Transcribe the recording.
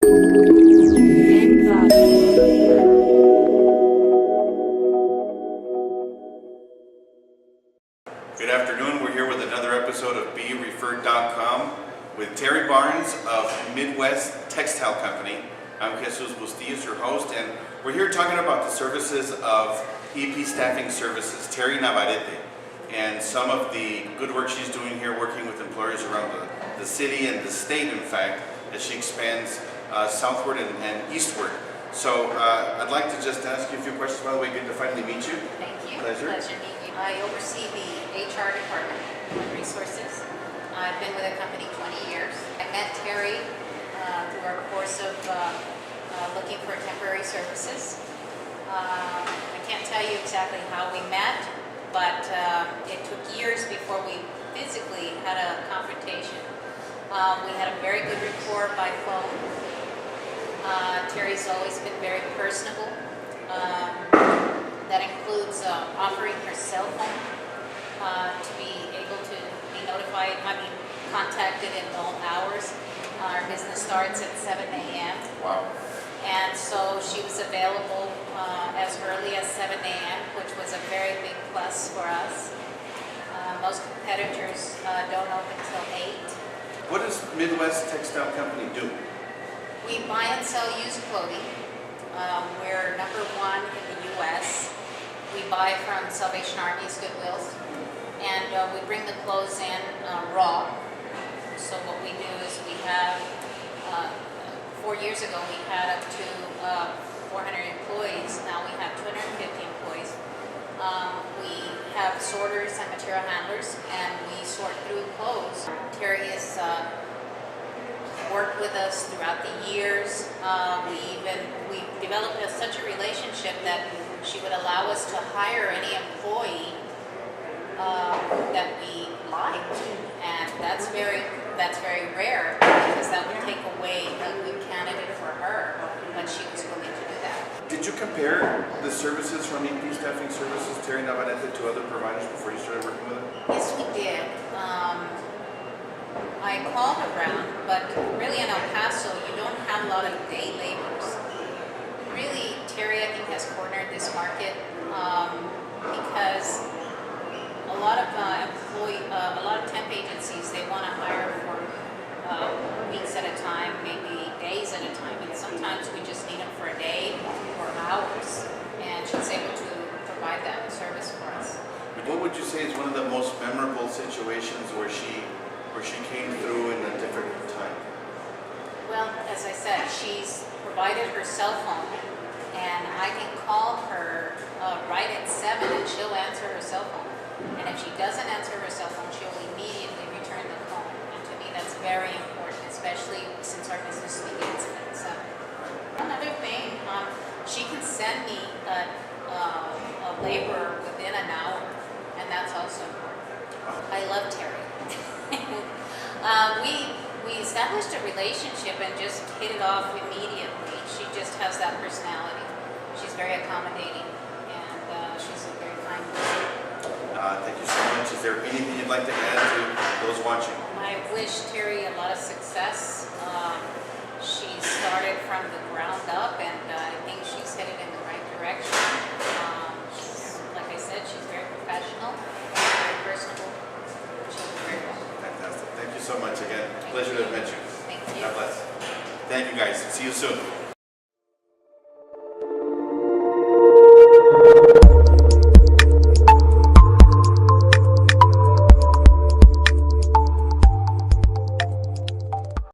Good afternoon. We're here with another episode of BeReferred.com with Terry Barnes of Midwest Textile Company. I'm Jesus Bustillos, your host, and we're here talking about the services of EP Staffing Services, Terry Navarrete, and some of the good work she's doing here working with employers around the city and the state, in fact, as she expands southward and eastward. So I'd like to just ask you a few questions. By the way, good to finally meet you. Thank you. Pleasure. Pleasure meeting you. I oversee the HR department, Human Resources. I've been with the company 20 years. I met Terry through our course of looking for temporary services. I can't tell you exactly how we met, but it took years before we physically had a confrontation. We had a very good rapport by phone. Terry's always been very personable. That includes offering her cell phone to be able to be notified, contacted in all hours. Our business starts at 7 a.m. Wow. And so she was available as early as 7 a.m., which was a very big plus for us. Most competitors don't open till 8. What does Midwest Textile Company do? We buy and sell used clothing. We're number one in the U.S. We buy from Salvation Army's Goodwills, and we bring the clothes in raw. So what we do is we have, 4 years ago we had up to 400 employees. Now we have 250 employees. We have sorters and material handlers, and we sort through clothes. Terry has worked with us throughout the years. We developed such a relationship that she would allow us to hire any employee that we liked, and that's very rare, because that would take away a good candidate for her, but she was willing to do that. Did you compare the services from EP Staffing Services, Terry Navarrete, to other providers before you started working with them? Yes, we did. I called around, but really in El Paso, you don't have a lot of day laborers. Really, Terry, I think, has cornered this market because a lot of temp agencies, they want to hire for weeks at a time, maybe days at a time, and sometimes we just need them for a day or hours, and she's able to provide that service for us. What would you say is one of the most memorable situations where she came through in a different time? Well, as I said, she's provided her cell phone, and I can call her right at 7 and she'll answer her cell phone. And if she doesn't answer her cell phone, she'll immediately return the phone. And to me, that's very important, especially since our business begins at 7. Another thing, she can send me a laborer within an hour, and that's also important. I love Terry. We established a relationship and just hit it off immediately. She just has that personality. She's very accommodating, and she's a very kind person. Thank you so much. Is there anything you'd like to add to those watching? I wish Terry a lot of success. She started from the ground up, and I think she's headed in the right direction. Like I said, she's very professional, very personable. She'll do very well. Fantastic. Thank you so much again. Pleasure to have met you. Thank you. God bless. Thank you, guys. See you soon.